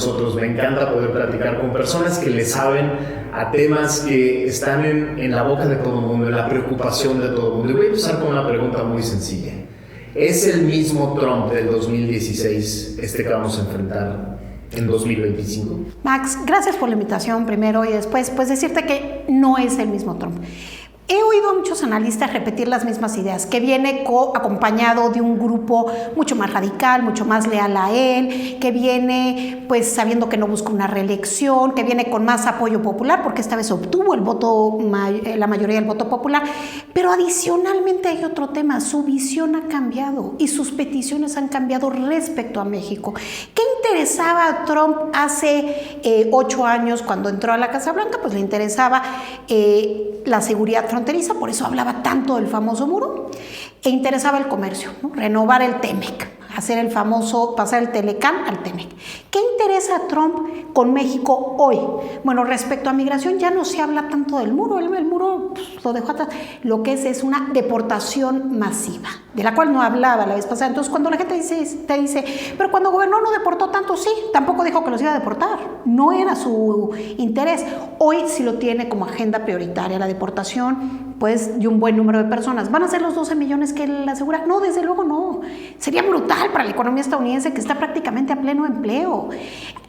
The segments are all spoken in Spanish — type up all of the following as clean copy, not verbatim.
nosotros. Me encanta poder platicar con personas que le saben a temas que están en la boca de todo el mundo, en la preocupación de todo el mundo. Y voy a empezar con una pregunta muy sencilla. ¿Es el mismo Trump del 2016 que vamos a enfrentar en 2025? Max, gracias por la invitación primero y después pues decirte que no es el mismo Trump. He oído a muchos analistas repetir las mismas ideas, que viene acompañado de un grupo mucho más radical, mucho más leal a él, que viene pues sabiendo que no busca una reelección, que viene con más apoyo popular, porque esta vez obtuvo la mayoría del voto popular, pero adicionalmente hay otro tema, su visión ha cambiado y sus peticiones han cambiado respecto a México. ¿Qué interesaba a Trump hace 8 años cuando entró a la Casa Blanca? Pues le interesaba la seguridad fronteriza, por eso hablaba tanto del famoso muro, e interesaba el comercio, ¿no? Renovar el TEMEC, hacer el famoso, pasar el Telecán al TEMEC. ¿Qué interesa a Trump con México hoy? Bueno, respecto a migración ya no se habla tanto del muro, el muro pues, lo dejó atrás. Lo que es una deportación masiva, de la cual no hablaba la vez pasada. Entonces, cuando la gente te dice, pero cuando gobernó no deportó tanto, sí, tampoco dijo que los iba a deportar, no era su interés. Hoy sí lo tiene como agenda prioritaria, la deportación pues de un buen número de personas. ¿Van a ser los 12 millones que él asegura? No, desde luego no. Sería brutal para la economía estadounidense que está prácticamente a pleno empleo.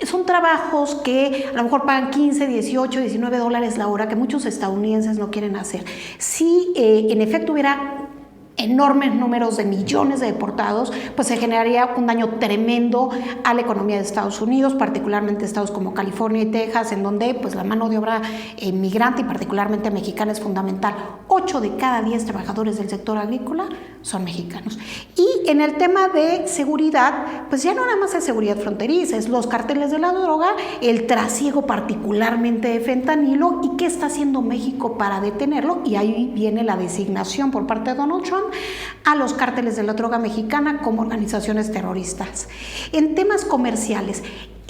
Son trabajos que a lo mejor pagan 15, 18, 19 dólares la hora que muchos estadounidenses no quieren hacer. Si en efecto hubiera enormes números de millones de deportados, pues se generaría un daño tremendo a la economía de Estados Unidos, particularmente estados como California y Texas, en donde pues la mano de obra migrante y particularmente mexicana es fundamental. 8 de cada 10 trabajadores del sector agrícola son mexicanos. Y en el tema de seguridad, pues ya no nada más es seguridad fronteriza, es los carteles de la droga, el trasiego particularmente de fentanilo, y qué está haciendo México para detenerlo, y ahí viene la designación por parte de Donald Trump a los cárteles de la droga mexicana como organizaciones terroristas. En temas comerciales,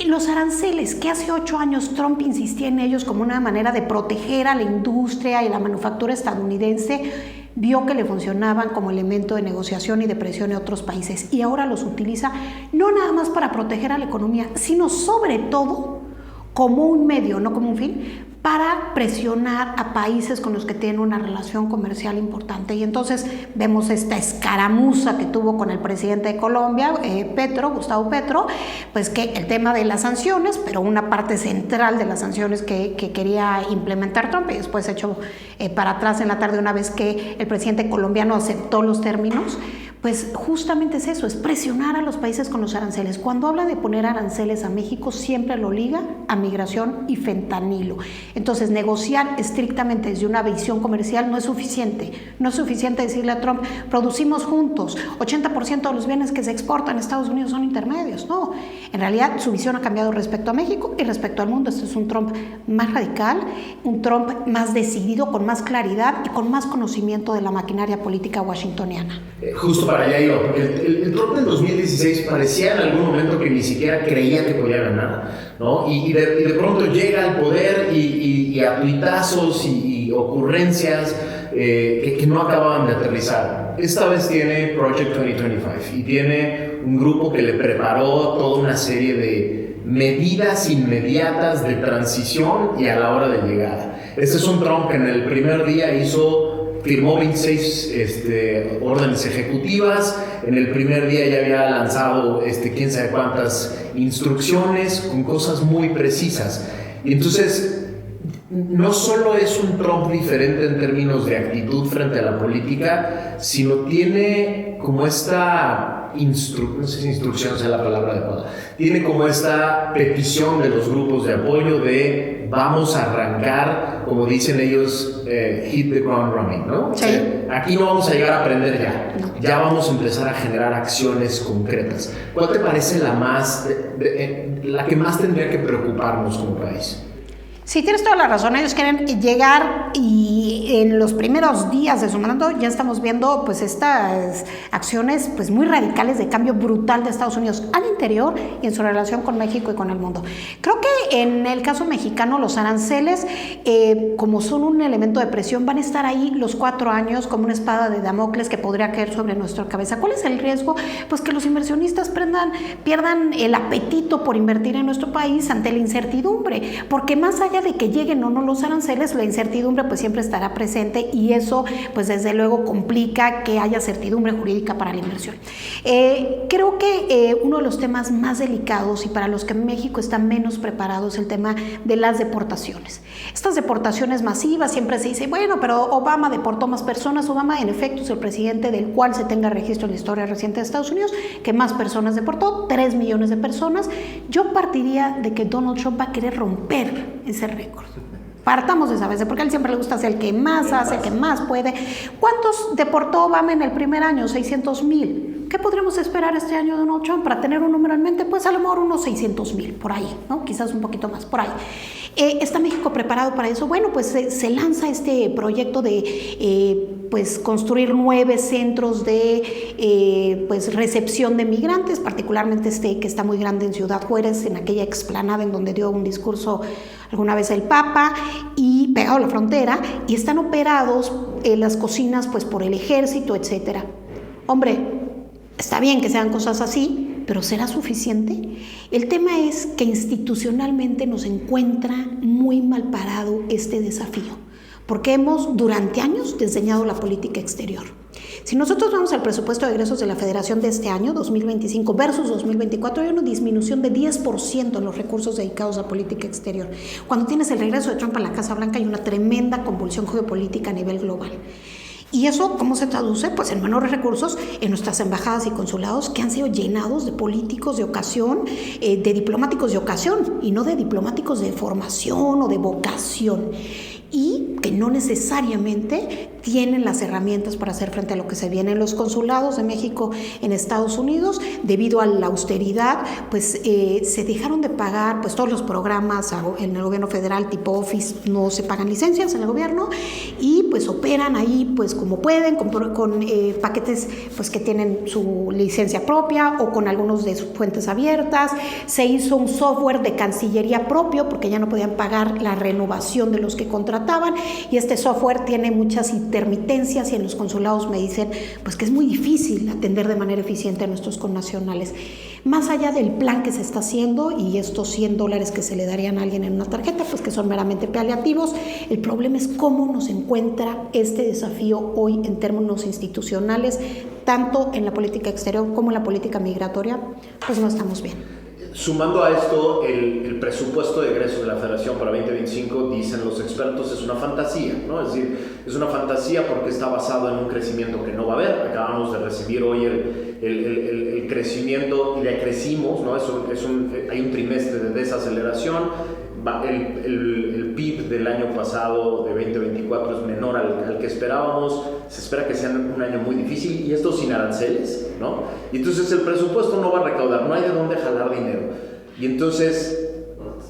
los aranceles, que hace 8 años Trump insistía en ellos como una manera de proteger a la industria y la manufactura estadounidense, vio que le funcionaban como elemento de negociación y de presión en otros países, y ahora los utiliza no nada más para proteger a la economía, sino sobre todo como un medio, no como un fin, para presionar a países con los que tienen una relación comercial importante. Y entonces vemos esta escaramuza que tuvo con el presidente de Colombia, Gustavo Petro, pues que el tema de las sanciones, pero una parte central de las sanciones que quería implementar Trump, y después echó para atrás en la tarde una vez que el presidente colombiano aceptó los términos, pues justamente es eso, es presionar a los países con los aranceles. Cuando habla de poner aranceles a México, siempre lo liga a migración y fentanilo. Entonces, negociar estrictamente desde una visión comercial no es suficiente. No es suficiente decirle a Trump, producimos juntos, 80% de los bienes que se exportan a Estados Unidos son intermedios. No, en realidad su visión ha cambiado respecto a México y respecto al mundo. Este es un Trump más radical, un Trump más decidido, con más claridad y con más conocimiento de la maquinaria política washingtoniana. Justo para allá iba, porque el Trump del 2016 parecía en algún momento que ni siquiera creía que podía ganar, ¿no? Y de pronto llega al poder y a tuitazos y ocurrencias que no acababan de aterrizar. Esta vez tiene Project 2025 y tiene un grupo que le preparó toda una serie de medidas inmediatas de transición y a la hora de llegada. Este es un Trump que en el primer día firmó 26 órdenes ejecutivas. En el primer día ya había lanzado quién sabe cuántas instrucciones con cosas muy precisas. Y entonces no solo es un Trump diferente en términos de actitud frente a la política, sino tiene como esta no sé si instrucción sea la palabra adecuada, tiene como esta petición de los grupos de apoyo de vamos a arrancar, como dicen ellos, hit the ground running, ¿no? Sí. O sea, aquí no vamos a llegar a aprender ya vamos a empezar a generar acciones concretas. ¿Cuál te parece la que más tendría que preocuparnos como país? Sí, tienes toda la razón. Ellos quieren llegar y en los primeros días de su mandato ya estamos viendo pues estas acciones pues muy radicales de cambio brutal de Estados Unidos al interior y en su relación con México y con el mundo. Creo que en el caso mexicano los aranceles, como son un elemento de presión, van a estar ahí los 4 años como una espada de Damocles que podría caer sobre nuestra cabeza. ¿Cuál es el riesgo? Pues que los inversionistas pierdan el apetito por invertir en nuestro país ante la incertidumbre, porque más allá de que lleguen o no los aranceles, la incertidumbre pues siempre estará presente y eso pues desde luego complica que haya certidumbre jurídica para la inversión. Creo que uno de los temas más delicados y para los que México está menos preparado es el tema de las deportaciones. Estas deportaciones masivas, siempre se dice, bueno, pero Obama deportó más personas. Obama en efecto es el presidente del cual se tenga registro en la historia reciente de Estados Unidos que más personas deportó, 3 millones de personas. Yo partiría de que Donald Trump va a querer romper ese récord. Partamos de esa vez, porque a él siempre le gusta ser el que más hace, el que más puede. ¿Cuántos deportó Obama en el primer año? 600,000. ¿Qué podríamos esperar este año de Donald Trump para tener un número en mente? Pues a lo mejor unos 600,000, por ahí, ¿no? Quizás un poquito más, por ahí. ¿Está México preparado para eso? Bueno, pues se lanza este proyecto de pues construir 9 centros de pues recepción de migrantes, particularmente que está muy grande en Ciudad Juárez, en aquella explanada en donde dio un discurso alguna vez el Papa, y pegado a la frontera, y están operados las cocinas pues por el ejército, etcétera. Hombre, está bien que sean cosas así, pero ¿será suficiente? El tema es que institucionalmente nos encuentra muy mal parado este desafío, porque hemos durante años diseñado la política exterior. Si nosotros vamos al presupuesto de egresos de la Federación de este año, 2025 versus 2024, hay una disminución de 10% en los recursos dedicados a política exterior. Cuando tienes el regreso de Trump a la Casa Blanca hay una tremenda convulsión geopolítica a nivel global. ¿Y eso cómo se traduce? Pues en menores recursos en nuestras embajadas y consulados que han sido llenados de políticos de ocasión, de diplomáticos de ocasión y no de diplomáticos de formación o de vocación, y que no necesariamente tienen las herramientas para hacer frente a lo que se viene en los consulados de México en Estados Unidos. Debido a la austeridad, pues se dejaron de pagar pues todos los programas en el gobierno federal tipo Office, no se pagan licencias en el gobierno y pues operan ahí pues como pueden, con paquetes pues que tienen su licencia propia o con algunos de sus fuentes abiertas. Se hizo un software de Cancillería propio porque ya no podían pagar la renovación de los que contrataban, y este software tiene muchas intermitencias y en los consulados me dicen pues que es muy difícil atender de manera eficiente a nuestros connacionales. Más allá del plan que se está haciendo y estos $100 que se le darían a alguien en una tarjeta, pues que son meramente paliativos, el problema es cómo nos encuentra este desafío hoy en términos institucionales, tanto en la política exterior como en la política migratoria, pues no estamos bien. Sumando a esto, el presupuesto de egresos de la Federación para 2025, dicen los expertos, es una fantasía, ¿no? Es decir, es una fantasía porque está basado en un crecimiento que no va a haber. Acabamos de recibir hoy el crecimiento y ya crecimos, ¿no? Hay un trimestre de desaceleración. El PIB del año pasado, de 2024, es menor al que esperábamos. Se espera que sea un año muy difícil, y esto sin aranceles, ¿no? Y entonces el presupuesto no va a recaudar, no hay de dónde jalar dinero. Y entonces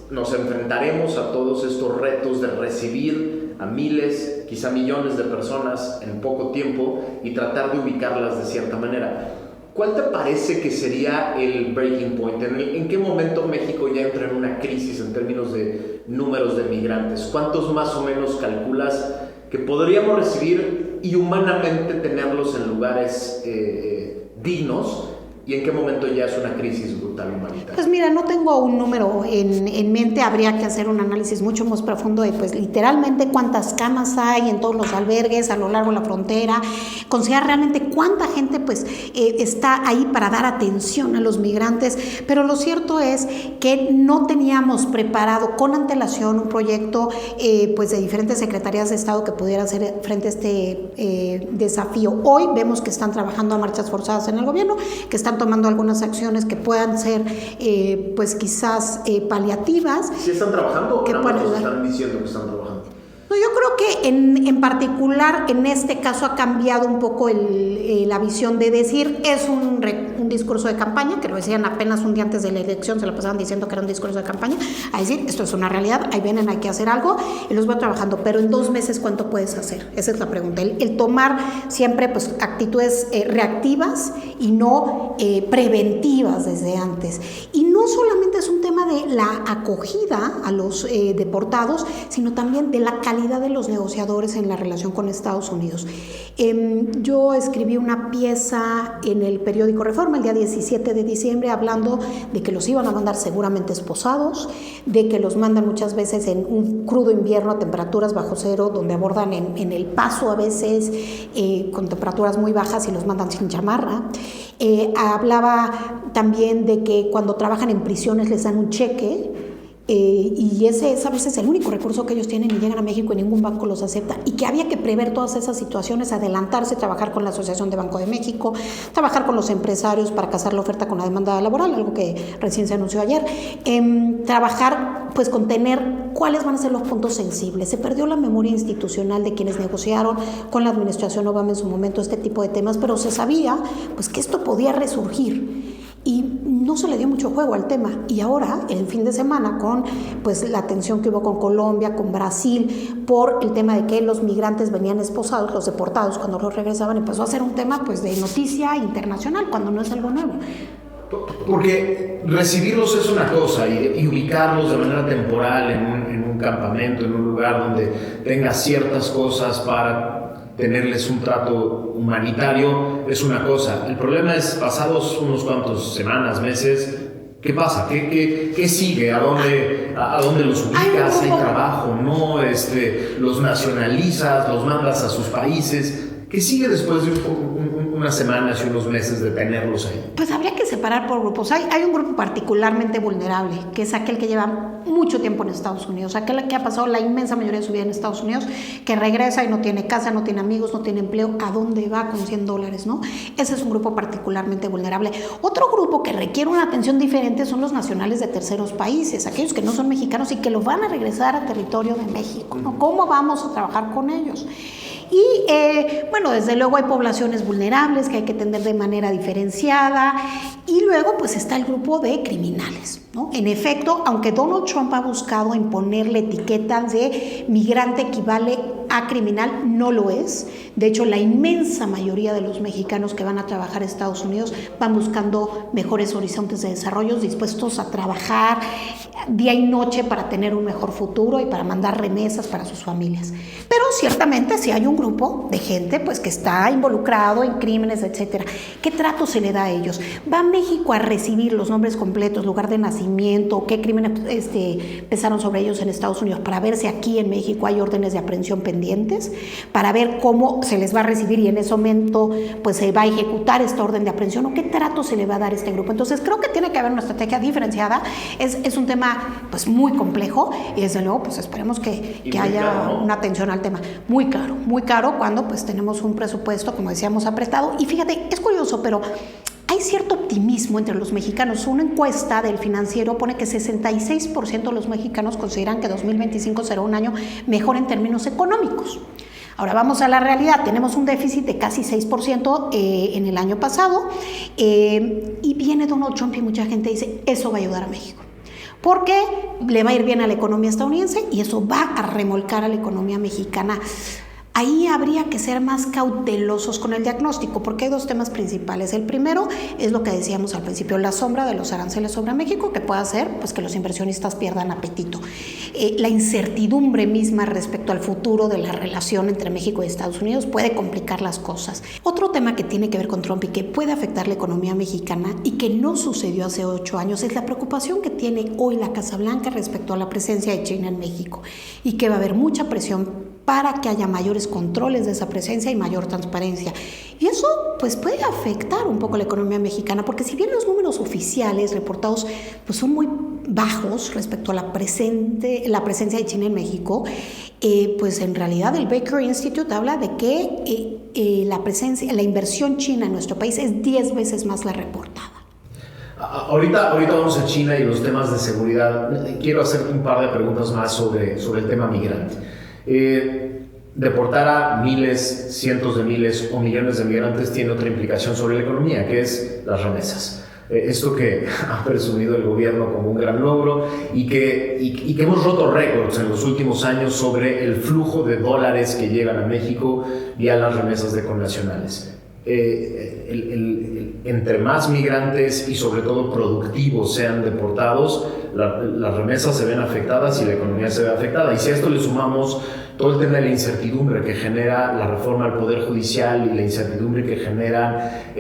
nos enfrentaremos a todos estos retos de recibir a miles, quizá millones de personas en poco tiempo y tratar de ubicarlas de cierta manera. ¿Cuál te parece que sería el breaking point? ¿En qué momento México ya entra en una crisis en términos de números de migrantes? ¿Cuántos más o menos calculas que podríamos recibir y humanamente tenerlos en lugares dignos? ¿Y en qué momento ya es una crisis brutal humanitaria? Pues mira, no tengo un número en mente. Habría que hacer un análisis mucho más profundo de pues literalmente cuántas camas hay en todos los albergues a lo largo de la frontera, considerar realmente cuánta gente pues está ahí para dar atención a los migrantes. Pero lo cierto es que no teníamos preparado con antelación un proyecto pues de diferentes secretarías de Estado que pudiera hacer frente a este desafío. Hoy vemos que están trabajando a marchas forzadas en el gobierno, que están tomando algunas acciones que puedan ser pues quizás paliativas. ¿Sí están trabajando o nada más están diciendo que están trabajando? No, yo creo que en particular en este caso ha cambiado un poco la visión de decir es un un discurso de campaña, que lo decían apenas un día antes de la elección, se lo pasaban diciendo que era un discurso de campaña, a decir, esto es una realidad, ahí vienen, hay que hacer algo, y los voy trabajando, pero en 2 meses, ¿cuánto puedes hacer? Esa es la pregunta. El tomar siempre pues actitudes reactivas y no preventivas desde antes. Y no solamente es un tema de la acogida a los deportados, sino también de la calidad de los negociadores en la relación con Estados Unidos. Yo escribí una pieza en el periódico Reforma el día 17 de diciembre hablando de que los iban a mandar seguramente esposados, de que los mandan muchas veces en un crudo invierno a temperaturas bajo cero, donde abordan en El Paso a veces con temperaturas muy bajas y los mandan sin chamarra. Hablaba también de que cuando trabajan en prisiones les dan un cheque, y ese es a veces el único recurso que ellos tienen y llegan a México y ningún banco los acepta, y que había que prever todas esas situaciones, adelantarse, trabajar con la Asociación de Banco de México, trabajar con los empresarios para casar la oferta con la demanda laboral, algo que recién se anunció ayer, trabajar pues con tener cuáles van a ser los puntos sensibles. Se perdió la memoria institucional de quienes negociaron con la administración Obama en su momento este tipo de temas, pero se sabía pues que esto podía resurgir. Y no se le dio mucho juego al tema. Y ahora, el fin de semana, con pues, la tensión que hubo con Colombia, con Brasil, por el tema de que los migrantes venían esposados, los deportados, cuando los regresaban, empezó a ser un tema pues, de noticia internacional, cuando no es algo nuevo. Porque recibirlos es una cosa y ubicarlos de manera temporal en un campamento, en un lugar donde tenga ciertas cosas para tenerles un trato humanitario es una cosa. El problema es, pasados unos cuantos semanas, meses, ¿qué pasa? ¿Qué sigue? ¿A dónde los ubicas? ¿Hay trabajo? ¿No? ¿Los nacionalizas? ¿Los mandas a sus países? ¿Qué sigue después de unas semanas y unos meses de tenerlos ahí? Pues habría que separar por grupos. Hay un grupo particularmente vulnerable, que es aquel que lleva mucho tiempo en Estados Unidos, aquel que ha pasado la inmensa mayoría de su vida en Estados Unidos, que regresa y no tiene casa, no tiene amigos, no tiene empleo. ¿A dónde va con $100, no? Ese es un grupo particularmente vulnerable. Otro grupo que requiere una atención diferente son los nacionales de terceros países, aquellos que no son mexicanos y que los van a regresar a territorio de México, ¿no? ¿Cómo vamos a trabajar con ellos? Y bueno, desde luego hay poblaciones vulnerables que hay que atender de manera diferenciada, y luego pues está el grupo de criminales, ¿no? En efecto, aunque Donald Trump ha buscado imponerle etiquetas de migrante equivale a criminal, no lo es. De hecho, la inmensa mayoría de los mexicanos que van a trabajar a Estados Unidos van buscando mejores horizontes de desarrollo, dispuestos a trabajar día y noche para tener un mejor futuro y para mandar remesas para sus familias. Pero ciertamente sí hay un grupo de gente pues, que está involucrado en crímenes, etcétera. ¿Qué trato se le da a ellos? ¿Va México a recibir los nombres completos, lugar de nacimiento, qué crímenes pesaron sobre ellos en Estados Unidos, para ver si aquí en México hay órdenes de aprehensión pendientes, para ver cómo se les va a recibir y en ese momento pues se va a ejecutar esta orden de aprehensión, o qué trato se le va a dar a este grupo? Entonces creo que tiene que haber una estrategia diferenciada. Es un tema pues muy complejo, y desde luego pues esperemos que haya caro, ¿no? Una atención al tema. Muy caro cuando pues tenemos un presupuesto, como decíamos, apretado. Y fíjate, es curioso, pero hay cierto optimismo entre los mexicanos. Una encuesta del Financiero pone que 66% de los mexicanos consideran que 2025 será un año mejor en términos económicos. Ahora vamos a la realidad. Tenemos un déficit de casi 6% en el año pasado, y viene Donald Trump y mucha gente dice, eso va a ayudar a México, porque le va a ir bien a la economía estadounidense y eso va a remolcar a la economía mexicana. Ahí habría que ser más cautelosos con el diagnóstico, porque hay dos temas principales. El primero es lo que decíamos al principio, la sombra de los aranceles sobre México, que puede hacer pues, que los inversionistas pierdan apetito. La incertidumbre misma respecto al futuro de la relación entre México y Estados Unidos puede complicar las cosas. Otro tema que tiene que ver con Trump y que puede afectar la economía mexicana y que no sucedió hace 8 años es la preocupación que tiene hoy la Casa Blanca respecto a la presencia de China en México, y que va a haber mucha presión para que haya mayores controles de esa presencia y mayor transparencia. Y eso pues puede afectar un poco la economía mexicana, porque si bien los números oficiales reportados pues son muy bajos respecto a la presencia de China en México, pues en realidad el Baker Institute habla de que la inversión china en nuestro país es 10 veces más la reportada. Ahorita vamos a China y los temas de seguridad. Quiero hacer un par de preguntas más sobre el tema migrante. deportar a miles, cientos de miles o millones de migrantes tiene otra implicación sobre la economía, que es las remesas. Esto que ha presumido el gobierno como un gran logro y que hemos roto récords en los últimos años sobre el flujo de dólares que llegan a México vía las remesas de connacionales. Entre más migrantes y sobre todo productivos sean deportados, las remesas se ven afectadas y la economía se ve afectada. Y si a esto le sumamos todo el tema de la incertidumbre que genera la reforma al Poder Judicial y la incertidumbre que genera,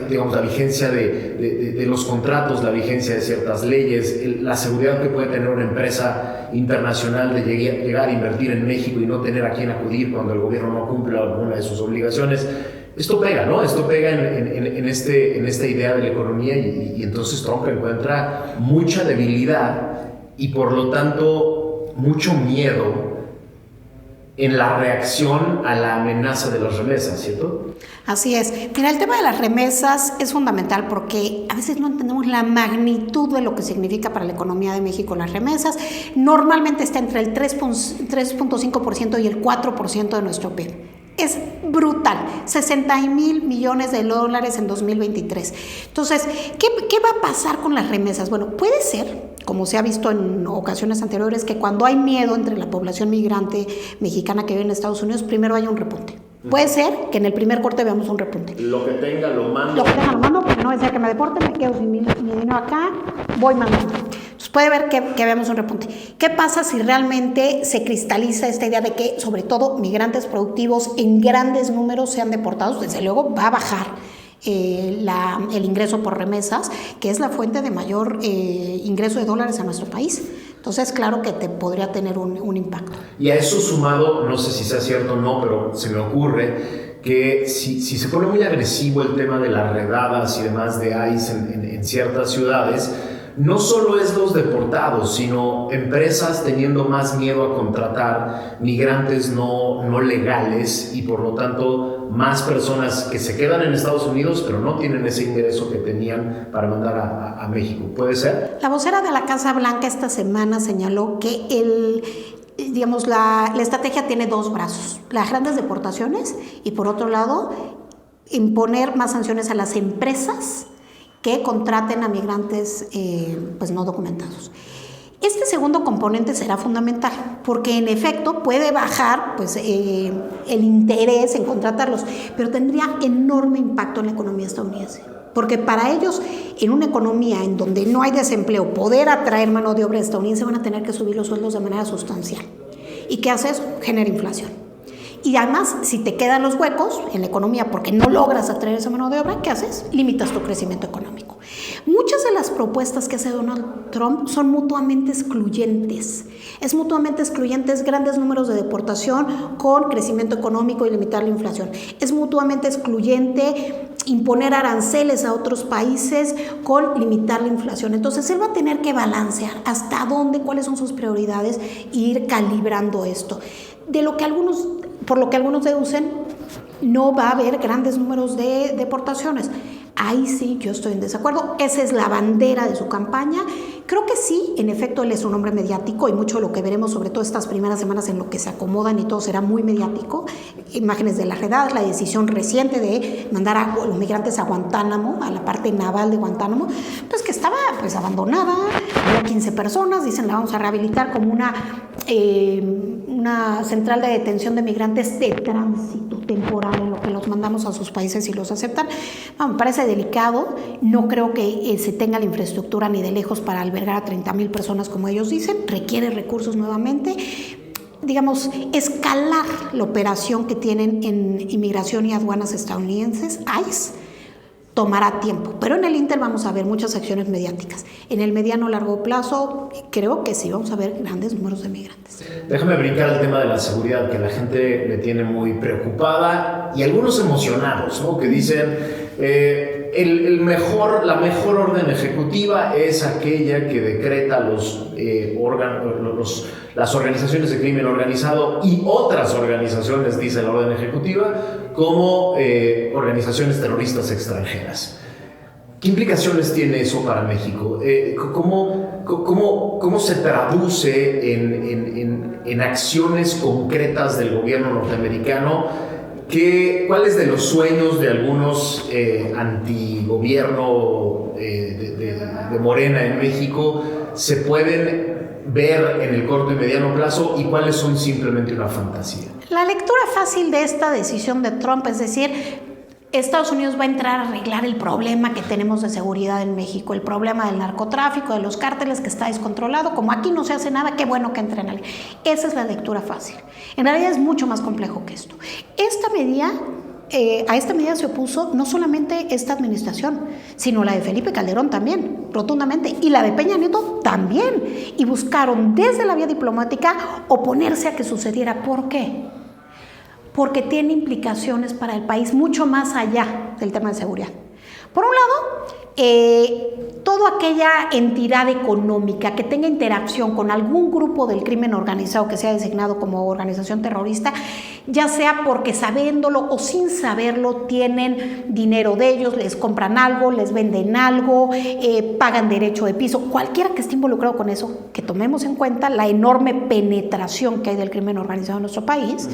digamos, la vigencia de los contratos, la vigencia de ciertas leyes, la seguridad que puede tener una empresa internacional de llegar a invertir en México y no tener a quién acudir cuando el gobierno no cumple alguna de sus obligaciones. Esto pega, ¿no? Esto pega en esta idea de la economía y entonces Trump encuentra mucha debilidad y por lo tanto mucho miedo en la reacción a la amenaza de las remesas, ¿cierto? Así es. Mira, el tema de las remesas es fundamental porque a veces no entendemos la magnitud de lo que significa para la economía de México las remesas. Normalmente está entre el 3.5% y el 4% de nuestro PIB. Es brutal, 60,000 millones de dólares en 2023. Entonces, ¿qué va a pasar con las remesas? Bueno, puede ser, como se ha visto en ocasiones anteriores, que cuando hay miedo entre la población migrante mexicana que vive en Estados Unidos, primero haya un repunte. Puede ser que en el primer corte veamos un repunte. Lo que tenga lo mando. Lo que tenga lo mando, porque no desea que me deporten, me quedo sin mi dinero acá, voy mandando. Entonces puede ver que veamos un repunte. ¿Qué pasa si realmente se cristaliza esta idea de que, sobre todo, migrantes productivos en grandes números sean deportados? Desde luego va a bajar el ingreso por remesas, que es la fuente de mayor ingreso de dólares a nuestro país. Entonces, claro que te podría tener un impacto. Y a eso sumado, no sé si sea cierto o no, pero se me ocurre que si se pone muy agresivo el tema de las redadas y demás de ICE en ciertas ciudades, no solo es los deportados, sino empresas teniendo más miedo a contratar migrantes no legales y por lo tanto más personas que se quedan en Estados Unidos pero no tienen ese ingreso que tenían para mandar a México. ¿Puede ser? La vocera de la Casa Blanca esta semana señaló que la estrategia tiene dos brazos: las grandes deportaciones y por otro lado imponer más sanciones a las empresas que contraten a migrantes no documentados. Este segundo componente será fundamental porque en efecto puede bajar el interés en contratarlos, pero tendría enorme impacto en la economía estadounidense. Porque para ellos, en una economía en donde no hay desempleo, poder atraer mano de obra estadounidense, van a tener que subir los sueldos de manera sustancial. ¿Y qué hace eso? Genera inflación. Y además, si te quedan los huecos en la economía porque no logras atraer esa mano de obra, ¿qué haces? Limitas tu crecimiento económico. Muchas de las propuestas que hace Donald Trump son mutuamente excluyentes. Es mutuamente excluyentes grandes números de deportación con crecimiento económico y limitar la inflación. Es mutuamente excluyente imponer aranceles a otros países con limitar la inflación. Entonces, él va a tener que balancear hasta dónde, cuáles son sus prioridades e ir calibrando esto. Por lo que algunos deducen, no va a haber grandes números de deportaciones. Ahí sí, yo estoy en desacuerdo. Esa es la bandera de su campaña. Creo que sí, en efecto, él es un hombre mediático y mucho de lo que veremos, sobre todo estas primeras semanas en lo que se acomodan y todo será muy mediático. Imágenes de las redadas, la decisión reciente de mandar a los migrantes a Guantánamo, a la parte naval de Guantánamo, pues que estaba abandonada, había 15 personas, dicen la vamos a rehabilitar como una central de detención de migrantes de tránsito temporal en lo que los mandamos a sus países y los aceptan. Me parece delicado, no creo que se tenga la infraestructura ni de lejos para albergar a 30,000 personas como ellos dicen, requiere recursos nuevamente. Digamos, escalar la operación que tienen en inmigración y aduanas estadounidenses, ICE, tomará tiempo, pero en el Inter vamos a ver muchas acciones mediáticas. En el mediano o largo plazo, creo que sí vamos a ver grandes números de migrantes. Déjame brincar al tema de la seguridad, que la gente le tiene muy preocupada y algunos emocionados, ¿no? Que dicen, la mejor orden ejecutiva es aquella que decreta las organizaciones de crimen organizado y otras organizaciones, dice la orden ejecutiva, como organizaciones terroristas extranjeras. ¿Qué implicaciones tiene eso para México? ¿Cómo ¿Cómo se traduce en acciones concretas del gobierno norteamericano? ¿Cuáles de los sueños de algunos antigobierno de Morena en México se pueden ver en el corto y mediano plazo y cuáles son simplemente una fantasía? La lectura fácil de esta decisión de Trump, es decir, Estados Unidos va a entrar a arreglar el problema que tenemos de seguridad en México, el problema del narcotráfico, de los cárteles que está descontrolado. Como aquí no se hace nada, qué bueno que entren ahí. Esa es la lectura fácil. En realidad es mucho más complejo que esto. A esta medida se opuso no solamente esta administración, sino la de Felipe Calderón también, rotundamente, y la de Peña Nieto también. Y buscaron desde la vía diplomática oponerse a que sucediera. ¿Por qué? Porque tiene implicaciones para el país mucho más allá del tema de seguridad. Por un lado, toda aquella entidad económica que tenga interacción con algún grupo del crimen organizado que sea designado como organización terrorista, ya sea porque sabiéndolo o sin saberlo tienen dinero de ellos, les compran algo, les venden algo, pagan derecho de piso, cualquiera que esté involucrado con eso, que tomemos en cuenta la enorme penetración que hay del crimen organizado en nuestro país,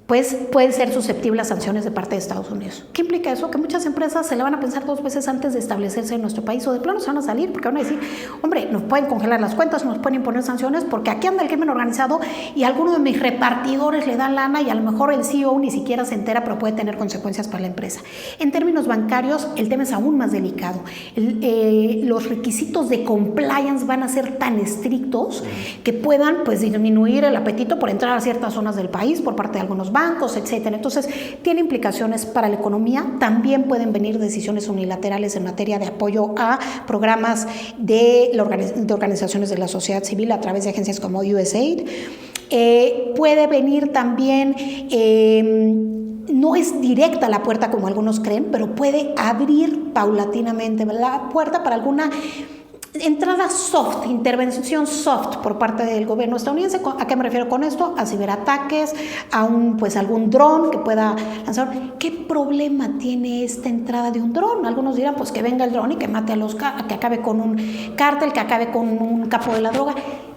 pues pueden ser susceptibles a sanciones de parte de Estados Unidos. ¿Qué implica eso? Que muchas empresas se le van a pensar 2 veces antes de establecerse en nuestro país o de plano se van a salir porque van a decir, hombre, nos pueden congelar las cuentas, nos pueden imponer sanciones porque aquí anda el crimen organizado y alguno de mis repartidores le dan lana y a lo mejor el CEO ni siquiera se entera, pero puede tener consecuencias para la empresa. En términos bancarios, el tema es aún más delicado. Los requisitos de compliance van a ser tan estrictos que puedan pues disminuir el apetito por entrar a ciertas zonas del país por parte de algunos bancos, etcétera. Entonces, tiene implicaciones para la economía. También pueden venir decisiones unilaterales en materia de apoyo a programas de organizaciones de la sociedad civil a través de agencias como USAID. Puede venir también, no es directa la puerta como algunos creen, pero puede abrir paulatinamente la puerta para alguna entrada soft, intervención soft por parte del gobierno estadounidense. ¿A qué me refiero con esto? A ciberataques, a algún dron que pueda lanzar. ¿Qué problema tiene esta entrada de un dron? Algunos dirán pues que venga el dron y que mate que acabe con un cártel, que acabe con un capo de la droga.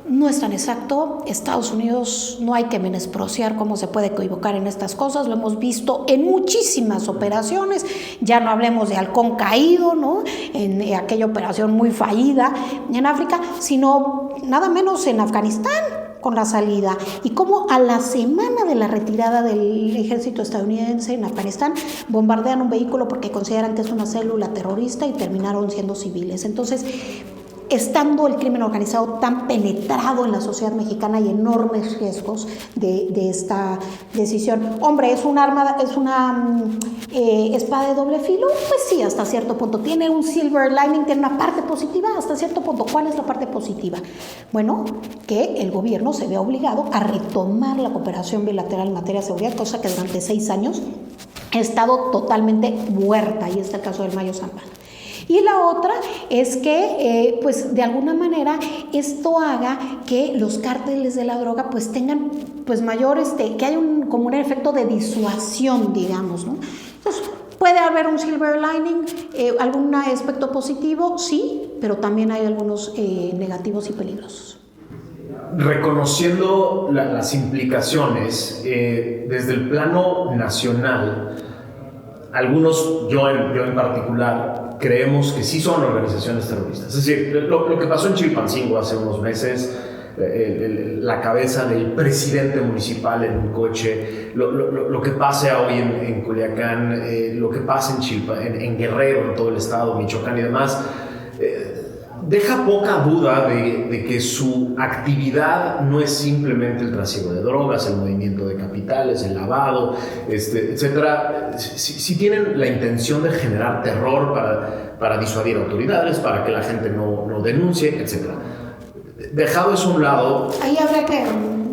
No es tan exacto. Estados Unidos no hay que menospreciar cómo se puede equivocar en estas cosas. Lo hemos visto en muchísimas operaciones. Ya no hablemos de Halcón Caído, ¿no? En aquella operación muy fallida en África, sino nada menos en Afganistán con la salida. Y cómo a la semana de la retirada del ejército estadounidense en Afganistán bombardean un vehículo porque consideran que es una célula terrorista y terminaron siendo civiles. Entonces, estando el crimen organizado tan penetrado en la sociedad mexicana, hay enormes riesgos de esta decisión. Hombre, ¿es un arma, es una espada de doble filo? Pues sí, hasta cierto punto. Tiene un silver lining, tiene una parte positiva hasta cierto punto. ¿Cuál es la parte positiva? Bueno, que el gobierno se ve obligado a retomar la cooperación bilateral en materia de seguridad, cosa que durante 6 años ha estado totalmente muerta. Ahí está el caso del Mayo Zambada. Y la otra es que, pues de alguna manera, esto haga que los cárteles de la droga pues tengan pues mayor, que haya como un efecto de disuasión, digamos, ¿no? Entonces, puede haber un silver lining, algún aspecto positivo, sí, pero también hay algunos negativos y peligrosos. Reconociendo las implicaciones desde el plano nacional, algunos, yo en particular, creemos que sí son organizaciones terroristas. Es decir, lo que pasó en Chilpancingo hace unos meses, la cabeza del presidente municipal en un coche, lo que pasa hoy en Culiacán, lo que pasa en Guerrero, en todo el estado, Michoacán y demás, deja poca duda de que su actividad no es simplemente el trasiego de drogas, el movimiento de capitales, el lavado, etcétera. Si tienen la intención de generar terror para disuadir autoridades, para que la gente no denuncie, etcétera. Dejado eso a un lado. Ahí habrá que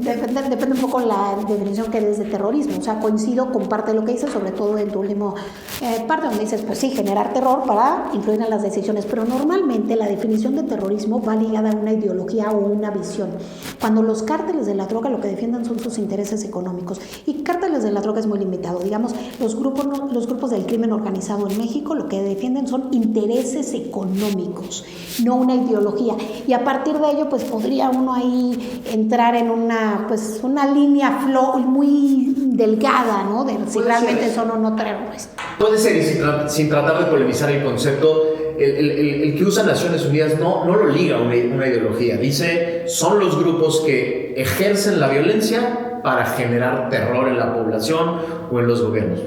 depende un poco la definición que des de terrorismo. O sea, coincido con parte de lo que dices, sobre todo en tu último parte, donde dices, pues sí, generar terror para influir en las decisiones. Pero normalmente la definición de terrorismo va ligada a una ideología o una visión. Cuando los cárteles de la droga lo que defienden son sus intereses económicos. Y cárteles de la droga es muy limitado. Digamos, los grupos del crimen organizado en México lo que defienden son intereses económicos, no una ideología. Y a partir de ello, pues podría uno ahí entrar en una línea muy delgada, ¿no? De si realmente son o no terroristas. Puede ser, y sin tratar de polemizar el concepto, el que usa Naciones Unidas no lo liga a una ideología. Dice, son los grupos que ejercen la violencia para generar terror en la población o en los gobiernos.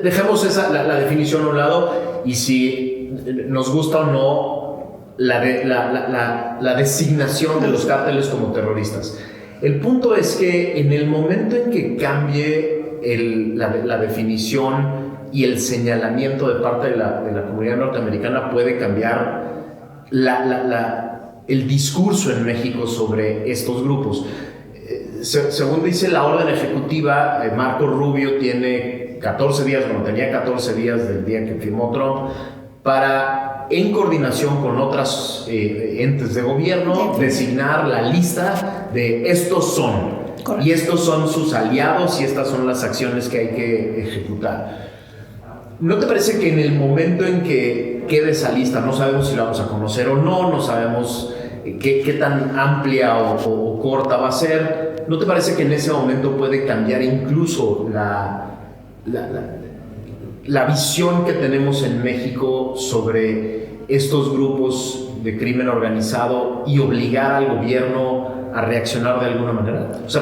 Dejemos la definición a un lado, y si nos gusta o no la designación de los cárteles como terroristas. El punto es que en el momento en que cambie la definición y el señalamiento de parte de la comunidad norteamericana, puede cambiar el discurso en México sobre estos grupos. Según dice la orden ejecutiva, Marco Rubio tiene 14 días, tenía 14 días del día que firmó Trump, para, en coordinación con otros entes de gobierno, designar la lista de estos son. Correcto. Y estos son sus aliados y estas son las acciones que hay que ejecutar. ¿No te parece que en el momento en que quede esa lista, no sabemos si la vamos a conocer o no sabemos qué tan amplia o corta va a ser, ¿no te parece que en ese momento puede cambiar incluso la visión que tenemos en México sobre estos grupos de crimen organizado y obligar al gobierno a reaccionar de alguna manera? O sea,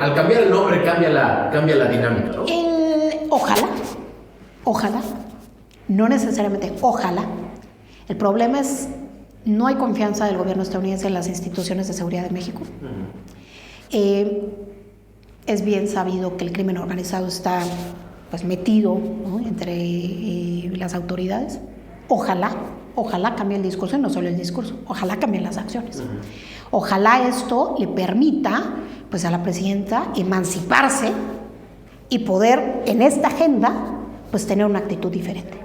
al cambiar el nombre cambia la dinámica, ¿no? Ojalá, no necesariamente, ojalá. El problema es, no hay confianza del gobierno estadounidense en las instituciones de seguridad de México. Es bien sabido que el crimen organizado está metido, ¿no?, entre las autoridades. Ojalá cambie el discurso, y no solo el discurso, ojalá cambien las acciones. Ojalá esto le permita a la presidenta emanciparse y poder en esta agenda tener una actitud diferente.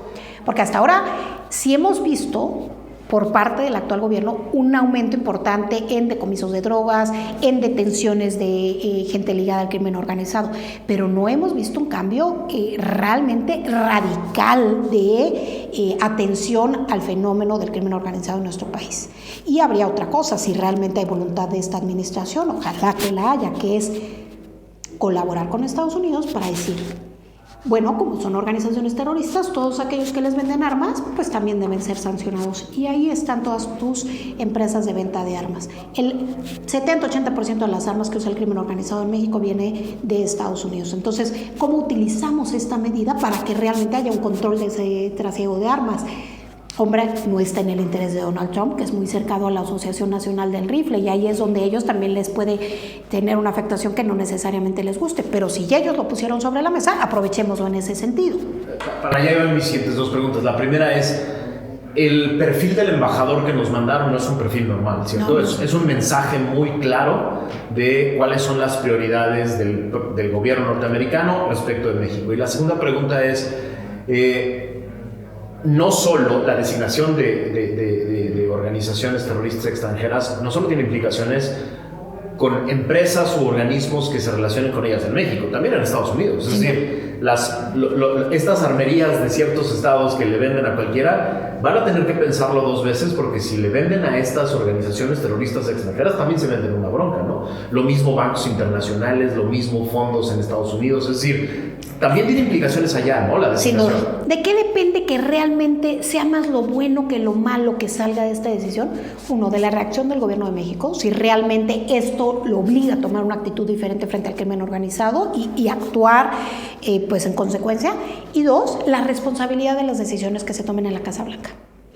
Porque hasta ahora sí hemos visto por parte del actual gobierno un aumento importante en decomisos de drogas, en detenciones de gente ligada al crimen organizado, pero no hemos visto un cambio realmente radical de atención al fenómeno del crimen organizado en nuestro país. Y habría otra cosa, si realmente hay voluntad de esta administración, ojalá que la haya, que es colaborar con Estados Unidos para decir, bueno, como son organizaciones terroristas, todos aquellos que les venden armas, pues también deben ser sancionados. Y ahí están todas tus empresas de venta de armas. El 70-80% de las armas que usa el crimen organizado en México viene de Estados Unidos. Entonces, ¿cómo utilizamos esta medida para que realmente haya un control de ese trasiego de armas? Hombre, no está en el interés de Donald Trump, que es muy cercano a la Asociación Nacional del Rifle, y ahí es donde ellos también les puede tener una afectación que no necesariamente les guste, pero si ellos lo pusieron sobre la mesa, aprovechémoslo en ese sentido. Para allá iban mis siguientes dos preguntas. La primera es, el perfil del embajador que nos mandaron no es un perfil normal, ¿cierto? No. Es un mensaje muy claro de cuáles son las prioridades del gobierno norteamericano respecto de México. Y la segunda pregunta es, no solo la designación de organizaciones terroristas extranjeras no solo tiene implicaciones con empresas u organismos que se relacionen con ellas en México, también en Estados Unidos. Es decir, estas armerías de ciertos estados que le venden a cualquiera van a tener que pensarlo dos veces, porque si le venden a estas organizaciones terroristas extranjeras también se venden una bronca, ¿no? Lo mismo bancos internacionales, lo mismo fondos en Estados Unidos. Es decir, también tiene implicaciones allá, ¿no? La designación. Sin duda. ¿De qué depende que realmente sea más lo bueno que lo malo que salga de esta decisión? Uno, de la reacción del gobierno de México, si realmente esto lo obliga a tomar una actitud diferente frente al crimen organizado y actuar en consecuencia. Y dos, la responsabilidad de las decisiones que se tomen en la Casa Blanca.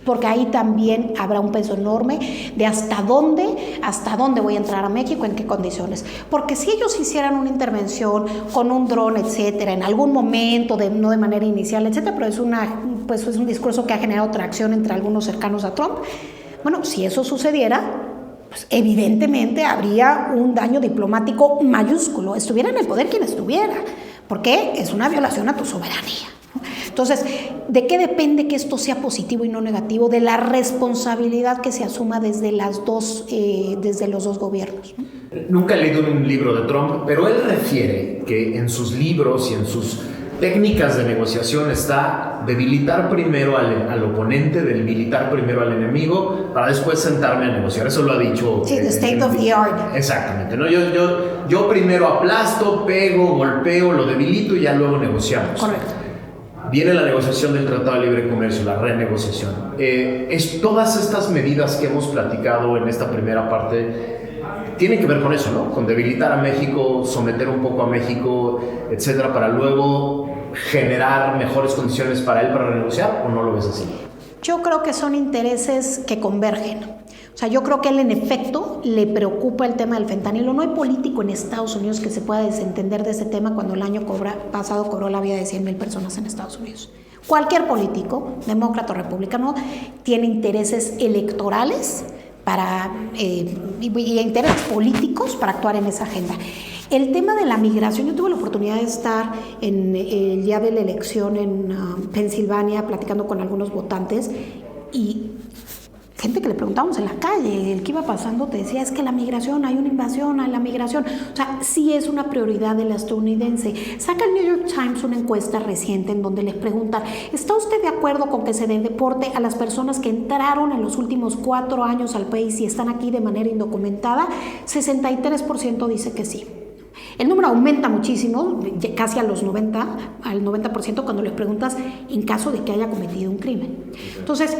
Porque ahí también habrá un peso enorme de hasta dónde voy a entrar a México, en qué condiciones. Porque si ellos hicieran una intervención con un dron, etcétera, en algún momento, no de manera inicial, etcétera, pero es un discurso que ha generado tracción entre algunos cercanos a Trump. Bueno, si eso sucediera, pues evidentemente habría un daño diplomático mayúsculo, estuviera en el poder quien estuviera, porque es una violación a tu soberanía. Entonces, ¿de qué depende que esto sea positivo y no negativo? De la responsabilidad que se asuma desde los dos gobiernos. Nunca he leído un libro de Trump, pero él refiere que en sus libros y en sus técnicas de negociación está debilitar primero al oponente, debilitar primero al enemigo, para después sentarme a negociar. Eso lo ha dicho. Sí, the state of the art. Exactamente, ¿no? Yo primero aplasto, pego, golpeo, lo debilito y ya luego negociamos. Correcto. Viene la negociación del Tratado de Libre Comercio, la renegociación. Todas estas medidas que hemos platicado en esta primera parte tienen que ver con eso, ¿no? Con debilitar a México, someter un poco a México, etcétera, para luego generar mejores condiciones para él para renegociar, ¿o no lo ves así? Yo creo que son intereses que convergen. O sea, yo creo que a él en efecto le preocupa el tema del fentanilo. No hay político en Estados Unidos que se pueda desentender de ese tema cuando el año pasado cobró la vida de 100,000 personas en Estados Unidos. Cualquier político, demócrata o republicano, tiene intereses electorales y intereses políticos para actuar en esa agenda. El tema de la migración, yo tuve la oportunidad de estar en el día de la elección en Pensilvania platicando con algunos votantes y gente que le preguntábamos en la calle, el que iba pasando te decía, es que la migración, hay una invasión a la migración. O sea, sí es una prioridad del estadounidense. Saca el New York Times una encuesta reciente en donde les preguntan, ¿está usted de acuerdo con que se deporte a las personas que entraron en los últimos 4 años al país y están aquí de manera indocumentada? 63% dice que sí. El número aumenta muchísimo, casi al 90% cuando les preguntas en caso de que haya cometido un crimen. Entonces,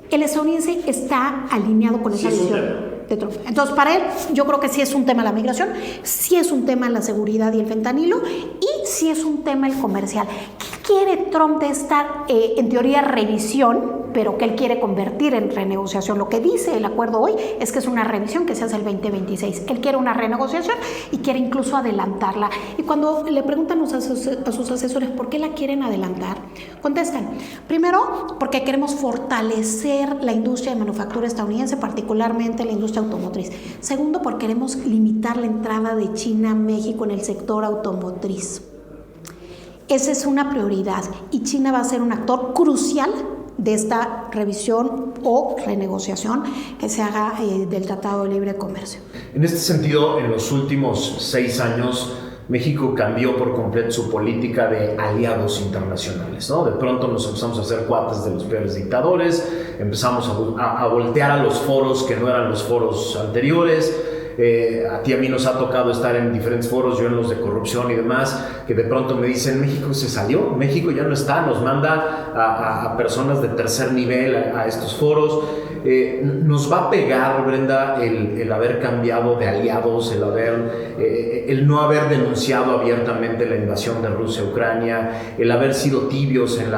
el estadounidense está alineado con esa visión de Trump. Entonces, para él, yo creo que sí es un tema la migración, sí es un tema la seguridad y el fentanilo, y sí es un tema el comercial. ¿Qué quiere Trump de esta, en teoría, revisión, pero que él quiere convertir en renegociación? Lo que dice el acuerdo hoy es que es una revisión que se hace el 2026. Él quiere una renegociación y quiere incluso adelantarla. Y cuando le preguntan a sus asesores por qué la quieren adelantar, contestan, primero, porque queremos fortalecer la industria de manufactura estadounidense, particularmente la industria automotriz. Segundo, porque queremos limitar la entrada de China a México en el sector automotriz. Esa es una prioridad y China va a ser un actor crucial de esta revisión o renegociación que se haga del Tratado de Libre Comercio. En este sentido, en los últimos 6 años, México cambió por completo su política de aliados internacionales, ¿no? De pronto nos empezamos a hacer cuates de los peores dictadores, empezamos a voltear a los foros que no eran los foros anteriores. A ti, a mí nos ha tocado estar en diferentes foros, yo en los de corrupción y demás, que de pronto me dicen, México se salió, México ya no está, nos manda a personas de tercer nivel a estos foros. Nos va a pegar, Brenda, el haber cambiado de aliados, el no haber denunciado abiertamente la invasión de Rusia a Ucrania, el haber sido tibios en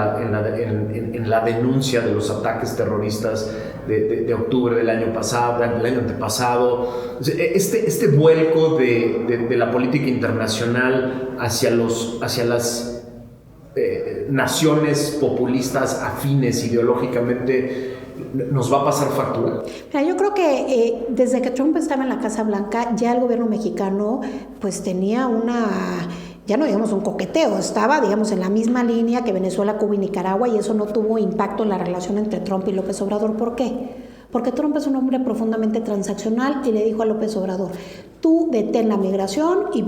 la denuncia de los ataques terroristas de octubre del año pasado, del año antepasado. Este vuelco de la política internacional hacia las naciones populistas afines ideológicamente nos va a pasar factura. Mira, yo creo que desde que Trump estaba en la Casa Blanca, ya el gobierno mexicano pues tenía ya no digamos un coqueteo, estaba digamos en la misma línea que Venezuela, Cuba y Nicaragua, y eso no tuvo impacto en la relación entre Trump y López Obrador. ¿Por qué? Porque Trump es un hombre profundamente transaccional y le dijo a López Obrador, tú detén la migración y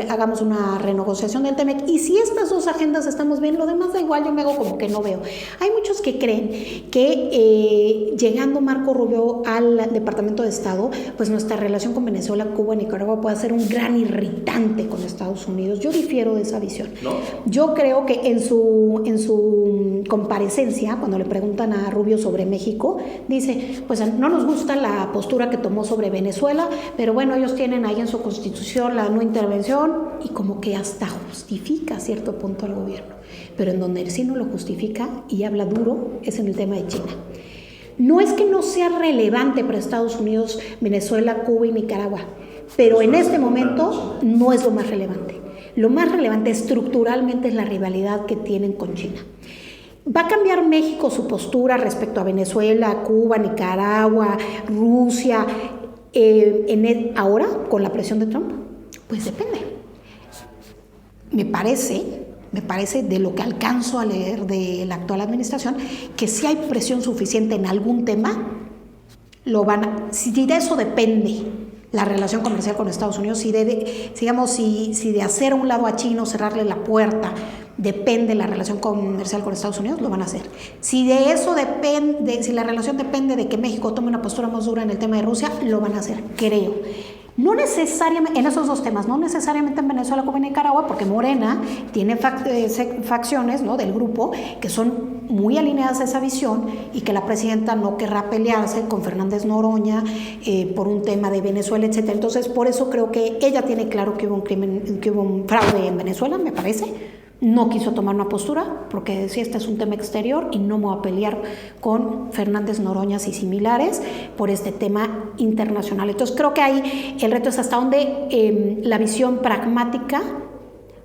hagamos una renegociación del TEMEC, y si estas dos agendas estamos bien, lo demás da igual, yo me hago como que no veo. Hay muchos que creen que llegando Marco Rubio al Departamento de Estado, pues nuestra relación con Venezuela, Cuba y Nicaragua puede ser un gran irritante con Estados Unidos. Yo difiero de esa visión. ¿No? Yo creo que en su comparecencia, cuando le preguntan a Rubio sobre México, dice, pues no nos gusta la postura que tomó sobre Venezuela, pero bueno, ellos tienen ahí en su constitución la no intervención, y como que hasta justifica a cierto punto al gobierno. Pero en donde él sí no lo justifica y habla duro es en el tema de China. No es que no sea relevante para Estados Unidos, Venezuela, Cuba y Nicaragua, pero en este momento no es lo más relevante. Lo más relevante estructuralmente es la rivalidad que tienen con China. ¿Va a cambiar México su postura respecto a Venezuela, Cuba, Nicaragua, Rusia? ahora, con la presión de Trump, pues depende. Me parece de lo que alcanzo a leer de la actual administración, que si hay presión suficiente en algún tema, si de eso depende la relación comercial con Estados Unidos, si de hacer a un lado a China o cerrarle la puerta depende la relación comercial con Estados Unidos, lo van a hacer. Si de eso depende, si la relación depende de que México tome una postura más dura en el tema de Rusia, lo van a hacer, creo. No necesariamente, en esos dos temas, no necesariamente en Venezuela como en Nicaragua, porque Morena tiene facciones, ¿no?, del grupo que son muy alineadas a esa visión y que la presidenta no querrá pelearse con Fernández Noroña por un tema de Venezuela, etc. Entonces, por eso creo que ella tiene claro que hubo un fraude en Venezuela, me parece. No quiso tomar una postura porque decía, este es un tema exterior y no me voy a pelear con Fernández Noroñas y similares por este tema internacional. Entonces creo que ahí el reto es hasta dónde la visión pragmática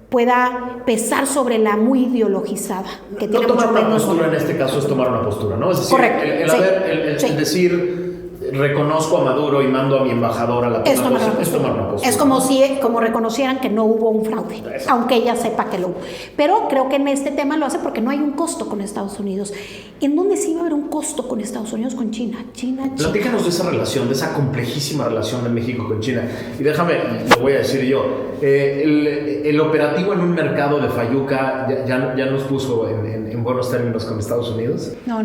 pueda pesar sobre la muy ideologizada. Que no tomar una postura en este caso es tomar una postura, ¿no? Es decir, correcto, el decir reconozco a Maduro y mando a mi embajador a la es tomar una postura. Es como reconocieran que no hubo un fraude, exacto, aunque ella sepa que lo hubo. Pero creo que en este tema lo hace porque no hay un costo con Estados Unidos. ¿En dónde sí va a haber un costo con Estados Unidos? Con China. Platícanos de esa relación, de esa complejísima relación de México con China. Y déjame, lo voy a decir yo, el operativo en un mercado de Fayuca ya nos puso en buenos términos con Estados Unidos. No,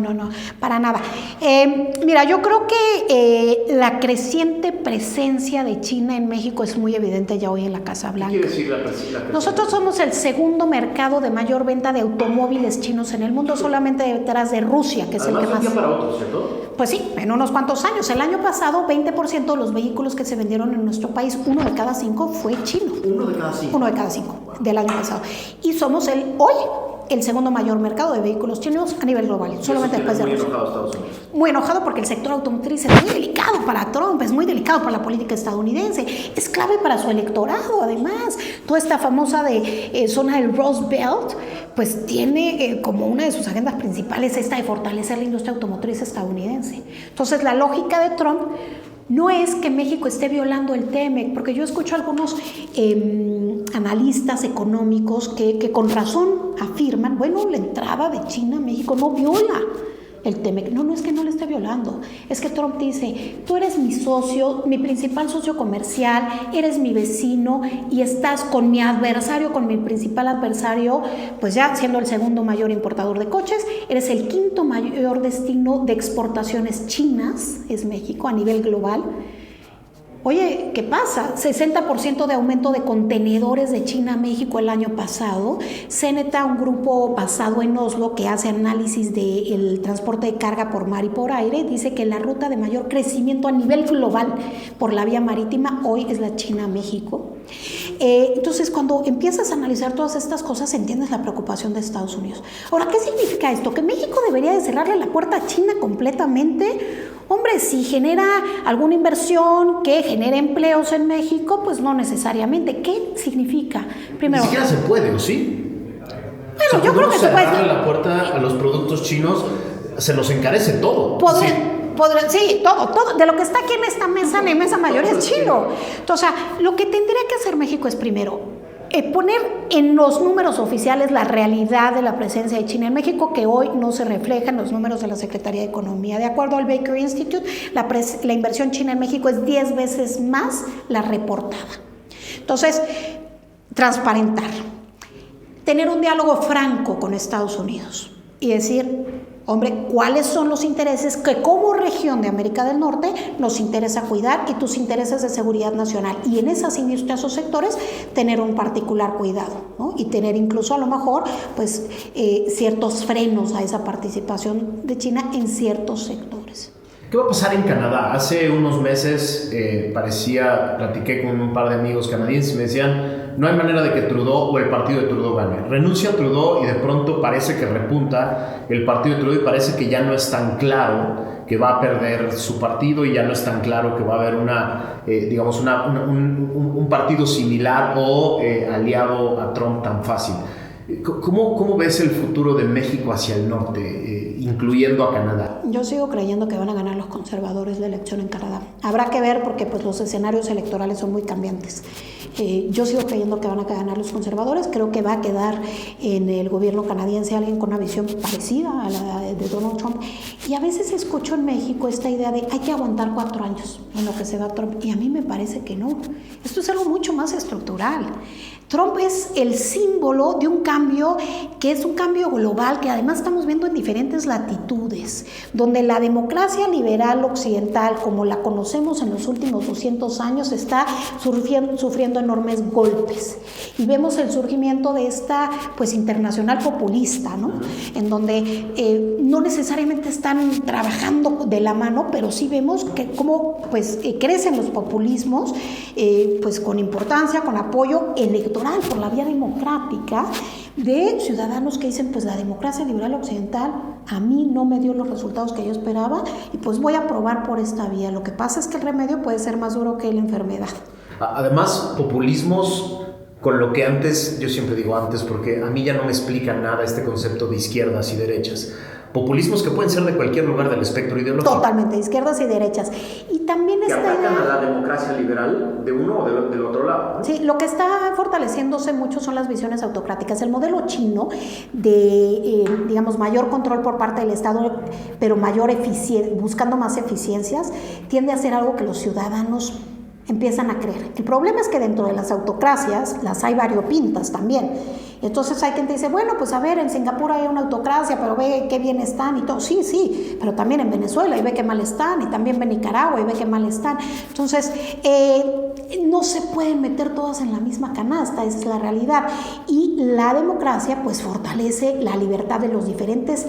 para nada. Mira, yo creo que la creciente presencia de China en México es muy evidente ya hoy en la Casa Blanca. ¿Qué quiere decir la presencia? Nosotros somos el segundo mercado de mayor venta de automóviles chinos en el mundo, solamente detrás de Rusia, que es además, el que más... de un día para otro, ¿cierto? Pues sí, en unos cuantos años. El año pasado, 20% de los vehículos que se vendieron en nuestro país, 1 de cada 5 fue chino. 1 de cada 5. 1 de cada 5 del año pasado. Y somos hoy el segundo mayor mercado de vehículos chinos a nivel global, solamente después de Rusia. Muy enojado Estados Unidos. Muy enojado porque el sector automotriz es muy delicado para Trump, es muy delicado para la política estadounidense, es clave para su electorado. Además, toda esta famosa zona del Rust Belt, pues tiene como una de sus agendas principales esta de fortalecer la industria automotriz estadounidense. Entonces, la lógica de Trump no es que México esté violando el TEMEC, porque yo escucho a algunos analistas económicos que con razón afirman, bueno, la entrada de China a México no viola el TEMEC. No es que no le esté violando, es que Trump dice, tú eres mi socio, mi principal socio comercial, eres mi vecino y estás con mi adversario, con mi principal adversario, pues ya siendo el segundo mayor importador de coches, eres el quinto mayor destino de exportaciones chinas, es México a nivel global. Oye, ¿qué pasa? 60% de aumento de contenedores de China a México el año pasado. Ceneta, un grupo basado en Oslo que hace análisis del transporte de carga por mar y por aire, dice que la ruta de mayor crecimiento a nivel global por la vía marítima hoy es la China-México. Entonces, cuando empiezas a analizar todas estas cosas, entiendes la preocupación de Estados Unidos. Ahora, ¿qué significa esto? ¿Que México debería de cerrarle la puerta a China completamente? Hombre, si genera alguna inversión que genere empleos en México, pues no necesariamente. ¿Qué significa? Primero, ni siquiera se puede, ¿o sí? Bueno, yo creo que se puede. Cerrarle la puerta a los productos chinos, se nos encarece todo. Sí, todo. De lo que está aquí en esta mesa, la inmensa mayoría es chino. Entonces, lo que tendría que hacer México es primero poner en los números oficiales la realidad de la presencia de China en México, que hoy no se refleja en los números de la Secretaría de Economía. De acuerdo al Baker Institute, la inversión china en México es 10 veces más la reportada. Entonces, transparentar, tener un diálogo franco con Estados Unidos y decir, hombre, ¿cuáles son los intereses que como región de América del Norte nos interesa cuidar y tus intereses de seguridad nacional? Y en esas industrias o sectores tener un particular cuidado, ¿no? Y tener incluso a lo mejor pues ciertos frenos a esa participación de China en ciertos sectores. ¿Qué va a pasar en Canadá? Hace unos meses platiqué con un par de amigos canadienses y me decían, no hay manera de que Trudeau o el partido de Trudeau gane. Renuncia a Trudeau y de pronto parece que repunta el partido de Trudeau y parece que ya no es tan claro que va a perder su partido y ya no es tan claro que va a haber un partido similar o aliado a Trump tan fácil. ¿Cómo ves el futuro de México hacia el norte? incluyendo a Canadá? Yo sigo creyendo que van a ganar los conservadores la elección en Canadá. Habrá que ver porque pues, los escenarios electorales son muy cambiantes. Yo sigo creyendo que van a ganar los conservadores. Creo que va a quedar en el gobierno canadiense alguien con una visión parecida a la de Donald Trump. Y a veces escucho en México esta idea de hay que aguantar 4 años en lo que se va Trump. Y a mí me parece que no. Esto es algo mucho más estructural. Trump es el símbolo de un cambio que es un cambio global que además estamos viendo en diferentes latitudes, donde la democracia liberal occidental, como la conocemos en los últimos 200 años, está sufriendo enormes golpes. Y vemos el surgimiento de esta pues, internacional populista, ¿no? En donde no necesariamente están trabajando de la mano, pero sí vemos que cómo pues, crecen los populismos pues, con importancia, con apoyo electoral por la vía democrática de ciudadanos que dicen pues la democracia liberal occidental a mí no me dio los resultados que yo esperaba y pues voy a probar por esta vía. Lo que pasa es que el remedio puede ser más duro que la enfermedad. Además, populismos con lo que antes, yo siempre digo antes porque a mí ya no me explica nada este concepto de izquierdas y derechas. Populismos que pueden ser de cualquier lugar del espectro ideológico. Totalmente, izquierdas y derechas. Y también que atacan a la democracia liberal de uno o del otro lado, ¿no? Sí, lo que está fortaleciéndose mucho son las visiones autocráticas. El modelo chino de, digamos, mayor control por parte del Estado, pero mayor buscando más eficiencias, tiende a ser algo que los ciudadanos empiezan a creer. El problema es que dentro de las autocracias las hay variopintas también. Entonces hay quien te dice, bueno, pues a ver, en Singapur hay una autocracia, pero ve qué bien están y todo. Sí, pero también en Venezuela y ve qué mal están, y también ve Nicaragua y ve qué mal están. Entonces, no se pueden meter todas en la misma canasta, esa es la realidad. Y la democracia, pues, fortalece la libertad de los diferentes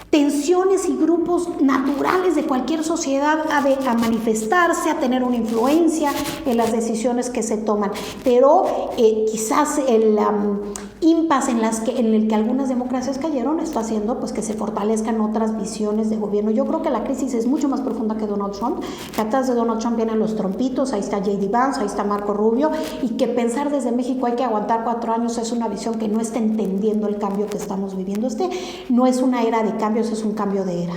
tensiones y grupos naturales de cualquier sociedad a manifestarse, a tener una influencia en las decisiones que se toman. Pero quizás el impasse en el que algunas democracias cayeron está haciendo pues, que se fortalezcan otras visiones de gobierno. Yo creo que la crisis es mucho más profunda que Donald Trump, que atrás de Donald Trump vienen los trompitos, ahí está J.D. Vance, ahí está Marco Rubio, y que pensar desde México hay que aguantar 4 años es una visión que no está entendiendo el cambio que estamos viviendo. No es una era de cambios, es un cambio de era.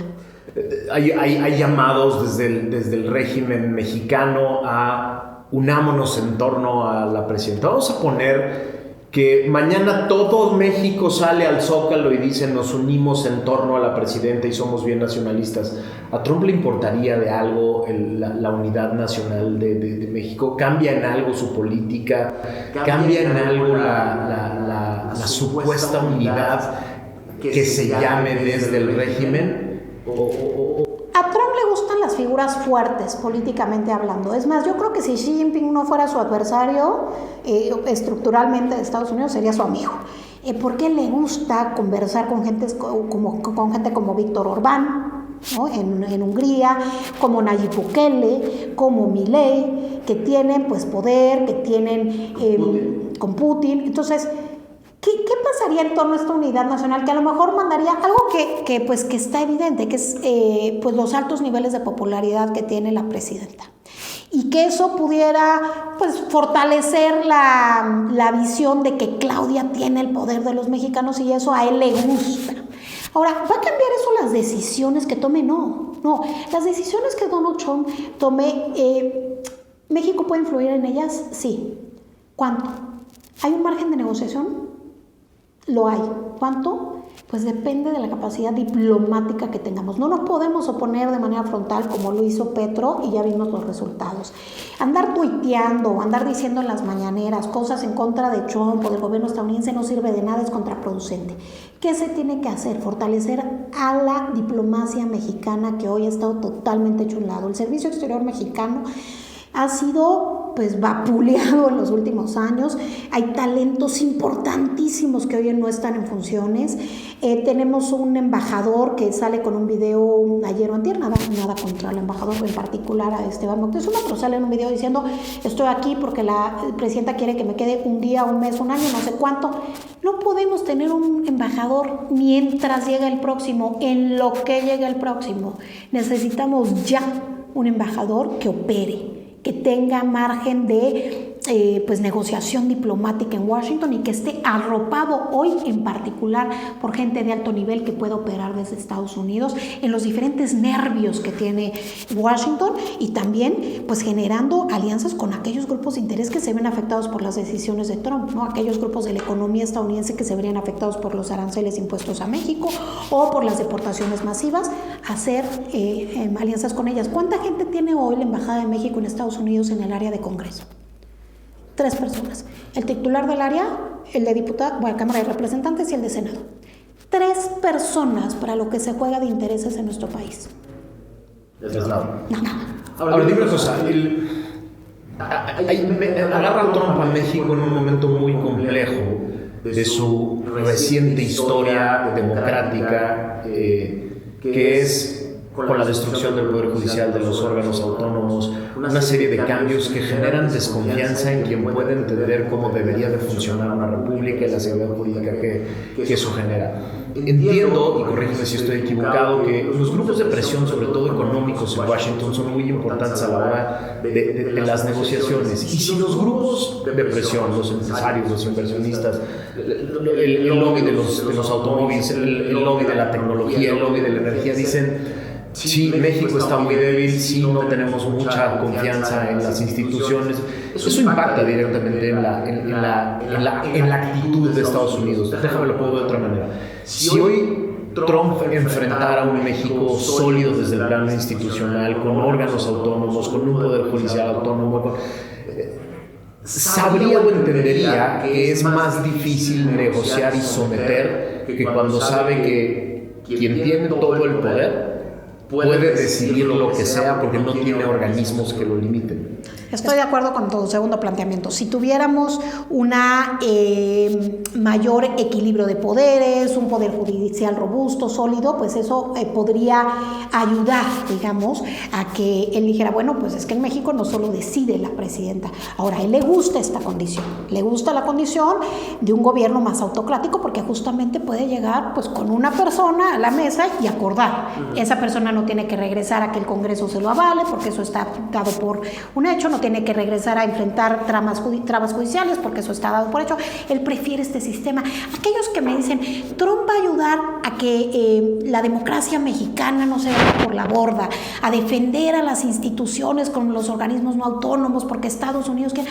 Hay llamados desde el régimen mexicano a unámonos en torno a la presidenta. Vamos a poner que mañana todo México sale al Zócalo y dice nos unimos en torno a la presidenta y somos bien nacionalistas. ¿A Trump le importaría de algo la unidad nacional de México? ¿Cambia en algo su política? ¿Cambia en algo la supuesta unidad que se llame desde el régimen? A Trump le gustan las figuras fuertes, políticamente hablando. Es más, yo creo que si Xi Jinping no fuera su adversario estructuralmente de Estados Unidos, sería su amigo. Porque le gusta conversar con gente como Víctor Orbán, ¿no? en Hungría, como Nayib Bukele, como Milei, que tienen pues, poder, que tienen con Putin. Entonces, ¿qué pasaría en torno a esta unidad nacional? Que a lo mejor mandaría algo que está evidente, que es pues los altos niveles de popularidad que tiene la presidenta. Y que eso pudiera pues, fortalecer la visión de que Claudia tiene el poder de los mexicanos y eso a él le gusta. Ahora, ¿va a cambiar eso las decisiones que tome? No. Las decisiones que Donald Trump tome, ¿México puede influir en ellas? Sí. ¿Cuánto? ¿Hay un margen de negociación? Lo hay. ¿Cuánto? Pues depende de la capacidad diplomática que tengamos. No nos podemos oponer de manera frontal como lo hizo Petro y ya vimos los resultados. Andar tuiteando, andar diciendo en las mañaneras cosas en contra de Trump o del gobierno estadounidense no sirve de nada, es contraproducente. ¿Qué se tiene que hacer? Fortalecer a la diplomacia mexicana que hoy ha estado totalmente hecho a un lado. El Servicio Exterior mexicano ha sido pues vapuleado en los últimos años. Hay talentos importantísimos que hoy no están en funciones. Tenemos un embajador que sale con un video ayer o antier, nada contra el embajador, en particular a Esteban Moctezuma, pero sale en un video diciendo estoy aquí porque la presidenta quiere que me quede un día, un mes, un año, no sé cuánto. No podemos tener un embajador mientras llega el próximo, en lo que llegue el próximo. Necesitamos ya un embajador que opere, que tenga margen de pues negociación diplomática en Washington y que esté arropado hoy en particular por gente de alto nivel que puede operar desde Estados Unidos en los diferentes nervios que tiene Washington y también pues generando alianzas con aquellos grupos de interés que se ven afectados por las decisiones de Trump, ¿no? Aquellos grupos de la economía estadounidense que se verían afectados por los aranceles impuestos a México o por las deportaciones masivas, hacer alianzas con ellas. ¿Cuánta gente tiene hoy la Embajada de México en Estados Unidos en el área de Congreso? 3 personas. El titular del área, el de diputado, bueno, Cámara de Representantes y el de Senado. 3 personas para lo que se juega de intereses en nuestro país. Nada. Nada. Ahora, dime una cosa. Agarra a Trump a México en un momento muy complejo de su reciente historia democrática, que es con la destrucción del Poder Judicial, de los órganos autónomos, una serie de cambios que generan desconfianza en quien puede entender cómo debería de funcionar una república y la seguridad jurídica que eso genera. Entiendo, y corrígeme si estoy equivocado, que los grupos de presión, sobre todo económicos en Washington, son muy importantes a la hora de las negociaciones. Y si los grupos de presión, los empresarios, los inversionistas, el lobby de los automóviles, el lobby de la tecnología, el lobby de la energía, dicen: sí, México está muy débil, sí, no tenemos mucha confianza en las instituciones. Eso impacta directamente en la actitud de Estados Unidos. Déjame lo pongo de otra manera. Si hoy Trump enfrentara a un México sólido desde el plano institucional, con órganos autónomos, con un poder judicial autónomo, sabría o entendería que es más difícil negociar y someter que cuando sabe que quien tiene todo el poder puede decidir lo que sea porque no tiene organismos que lo limiten. Estoy de acuerdo con tu segundo planteamiento. Si tuviéramos una mayor equilibrio de poderes, un poder judicial robusto, sólido, pues eso podría ayudar, digamos, a que él dijera, bueno, pues es que en México no solo decide la presidenta. Ahora, a él le gusta esta condición. Le gusta la condición de un gobierno más autocrático porque justamente puede llegar pues con una persona a la mesa y acordar. Esa persona no tiene que regresar a que el Congreso se lo avale porque eso está dado por un hecho, no tiene que regresar a enfrentar trabas judiciales porque eso está dado por hecho. Él prefiere este sistema. Aquellos que me dicen, Trump va a ayudar a que la democracia mexicana no se vaya por la borda, a defender a las instituciones con los organismos no autónomos porque Estados Unidos quiere...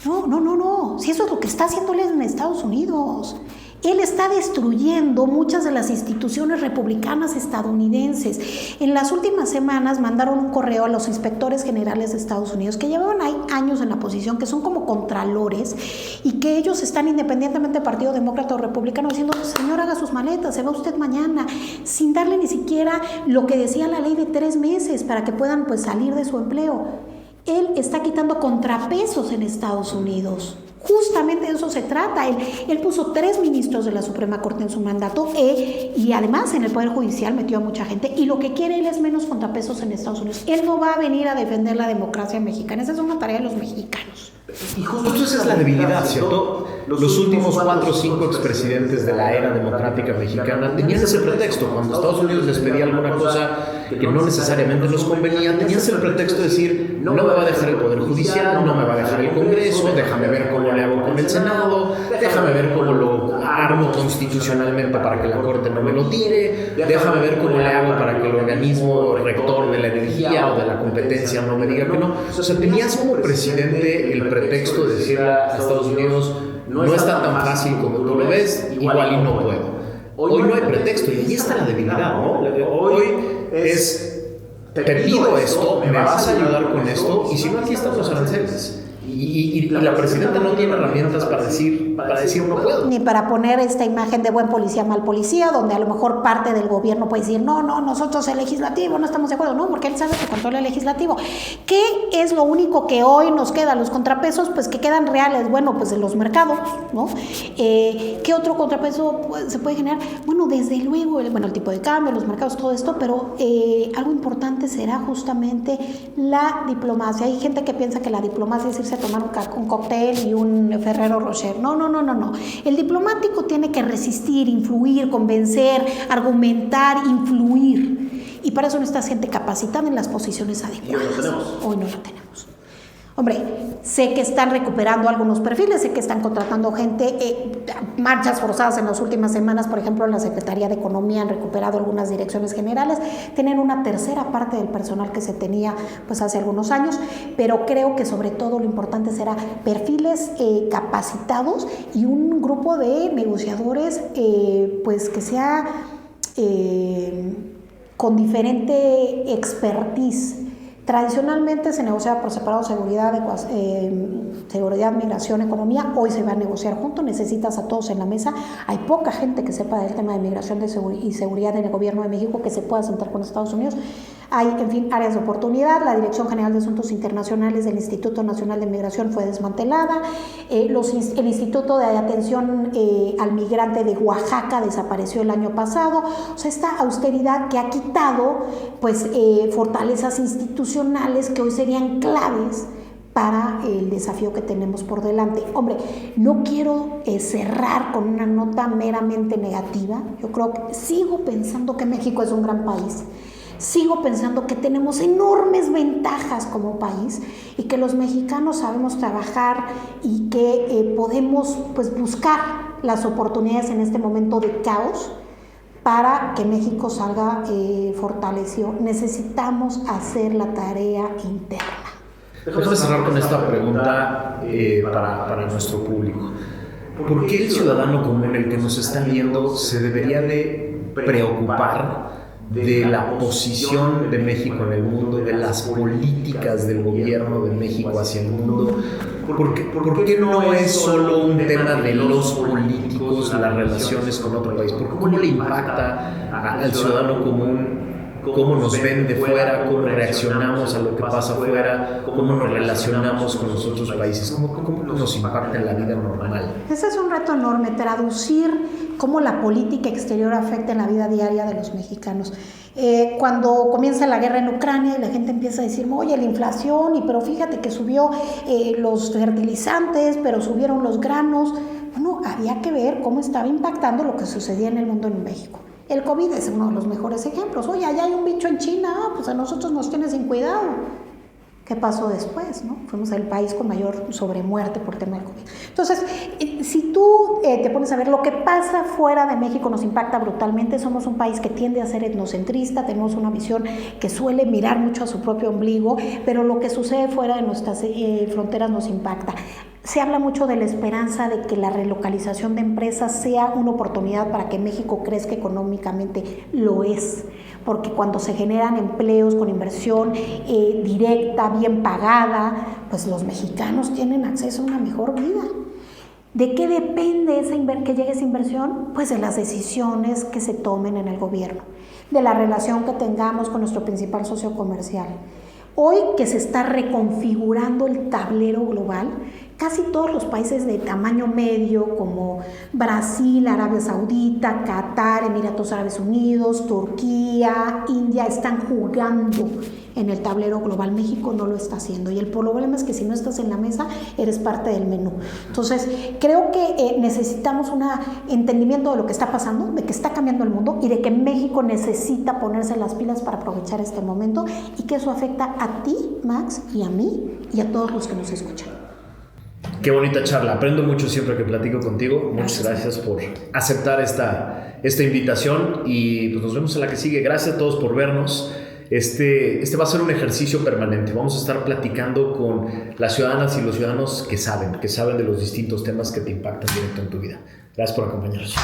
No. Si eso es lo que está haciendo él en Estados Unidos. Él está destruyendo muchas de las instituciones republicanas estadounidenses. En las últimas semanas mandaron un correo a los inspectores generales de Estados Unidos que llevaban ahí años en la posición, que son como contralores y que ellos están independientemente del Partido Demócrata o Republicano diciendo, señor, haga sus maletas, se va usted mañana, sin darle ni siquiera lo que decía la ley de 3 meses para que puedan pues salir de su empleo. Él está quitando contrapesos en Estados Unidos. Justamente de eso se trata. Él puso 3 ministros de la Suprema Corte en su mandato y además en el Poder Judicial metió a mucha gente y lo que quiere él es menos contrapesos en Estados Unidos. Él no va a venir a defender la democracia mexicana. Esa es una tarea de los mexicanos. Y justo esa es la debilidad, ¿cierto? Los últimos 4 o 5 expresidentes de la era democrática mexicana tenían ese pretexto. Cuando Estados Unidos les pedía alguna cosa que no necesariamente nos convenía, tenían ese pretexto de decir, no me va a dejar el Poder Judicial, no me va a dejar el Congreso, déjame ver cómo le hago con el Senado, déjame ver cómo lo armo constitucionalmente para que la Corte no me lo tire, déjame ver cómo le hago para que el organismo rector de la energía o de la competencia no me diga que no. O sea, tenías como presidente el pretexto de decirle a Estados Unidos, no está tan fácil como tú lo ves, igual y no puedo. Hoy no hay pretexto y ahí está la debilidad, ¿no? Hoy es, te pido esto, me vas a ayudar con esto, y si no, aquí están los aranceles. Y la presidenta no tiene herramientas para decir no puedo. Ni para poner esta imagen de buen policía, mal policía, donde a lo mejor parte del gobierno puede decir, no, nosotros el legislativo no estamos de acuerdo, no, porque él sabe que controla el legislativo. ¿Qué es lo único que hoy nos queda? Los contrapesos, pues que quedan reales, bueno, pues de los mercados, ¿no? ¿Qué otro contrapeso se puede generar? Bueno, desde luego, el tipo de cambio, los mercados, todo esto, pero algo importante será justamente la diplomacia. Hay gente que piensa que la diplomacia es irse a tomar un cóctel y un Ferrero Rocher. No. El diplomático tiene que resistir, influir, convencer, argumentar, influir. Y para eso necesita gente capacitada en las posiciones adecuadas. Hoy no la tenemos. Hombre, sé que están recuperando algunos perfiles, sé que están contratando gente, marchas forzadas en las últimas semanas, por ejemplo, en la Secretaría de Economía han recuperado algunas direcciones generales, tienen una tercera parte del personal que se tenía pues hace algunos años, pero creo que sobre todo lo importante será perfiles capacitados y un grupo de negociadores pues que sea con diferente expertise. Tradicionalmente se negociaba por separado seguridad, migración, economía. Hoy se va a negociar junto, necesitas a todos en la mesa. Hay poca gente que sepa del tema de migración y seguridad en el gobierno de México que se pueda sentar con Estados Unidos. Hay, en fin, áreas de oportunidad. La Dirección General de Asuntos Internacionales del Instituto Nacional de Migración fue desmantelada. El Instituto de Atención al Migrante de Oaxaca desapareció el año pasado. O sea, esta austeridad que ha quitado pues, fortalezas institucionales que hoy serían claves para el desafío que tenemos por delante. Hombre, no quiero cerrar con una nota meramente negativa. Yo creo que sigo pensando que México es un gran país. Sigo pensando que tenemos enormes ventajas como país y que los mexicanos sabemos trabajar y que podemos pues, buscar las oportunidades en este momento de caos para que México salga fortalecido. Necesitamos hacer la tarea interna. Déjame cerrar con esta pregunta para nuestro público. ¿Por qué el ciudadano común, el que nos está viendo, se debería de preocupar de la posición de México en el mundo, de las políticas del gobierno de México hacia el mundo? ¿Por qué no es solo un tema de los políticos, las relaciones con otro país? ¿Cómo le impacta al ciudadano común? ¿Cómo nos ven de fuera? ¿Cómo reaccionamos a lo que pasa afuera? ¿Cómo nos relacionamos con los otros países? ¿Cómo nos impacta en la vida normal? Ese es un reto enorme, traducir cómo la política exterior afecta en la vida diaria de los mexicanos. Cuando comienza la guerra en Ucrania y la gente empieza a decir, oye, la inflación, pero fíjate que subió los fertilizantes, pero subieron los granos. Bueno, había que ver cómo estaba impactando lo que sucedía en el mundo en México. El COVID es uno de los mejores ejemplos. Oye, allá hay un bicho en China, pues a nosotros nos tiene sin cuidado. ¿Qué pasó después? ¿No? Fuimos el país con mayor sobremuerte por tema del COVID. Entonces, si tú te pones a ver lo que pasa fuera de México nos impacta brutalmente. Somos un país que tiende a ser etnocentrista, tenemos una visión que suele mirar mucho a su propio ombligo, pero lo que sucede fuera de nuestras fronteras nos impacta. Se habla mucho de la esperanza de que la relocalización de empresas sea una oportunidad para que México crezca económicamente. Lo es, porque cuando se generan empleos con inversión directa, bien pagada, pues los mexicanos tienen acceso a una mejor vida. ¿De qué depende que llegue esa inversión? Pues de las decisiones que se tomen en el gobierno, de la relación que tengamos con nuestro principal socio comercial. Hoy que se está reconfigurando el tablero global, casi todos los países de tamaño medio como Brasil, Arabia Saudita, Qatar, Emiratos Árabes Unidos, Turquía, India están jugando en el tablero global. México no lo está haciendo y el problema es que si no estás en la mesa eres parte del menú. Entonces creo que necesitamos un entendimiento de lo que está pasando, de que está cambiando el mundo y de que México necesita ponerse las pilas para aprovechar este momento y que eso afecta a ti, Max, y a mí y a todos los que nos escuchan. Qué bonita charla, aprendo mucho siempre que platico contigo. Muchas gracias por aceptar esta invitación y pues nos vemos en la que sigue. Gracias a todos por vernos. Este va a ser un ejercicio permanente. Vamos a estar platicando con las ciudadanas y los ciudadanos que saben de los distintos temas que te impactan directo en tu vida. Gracias por acompañarnos.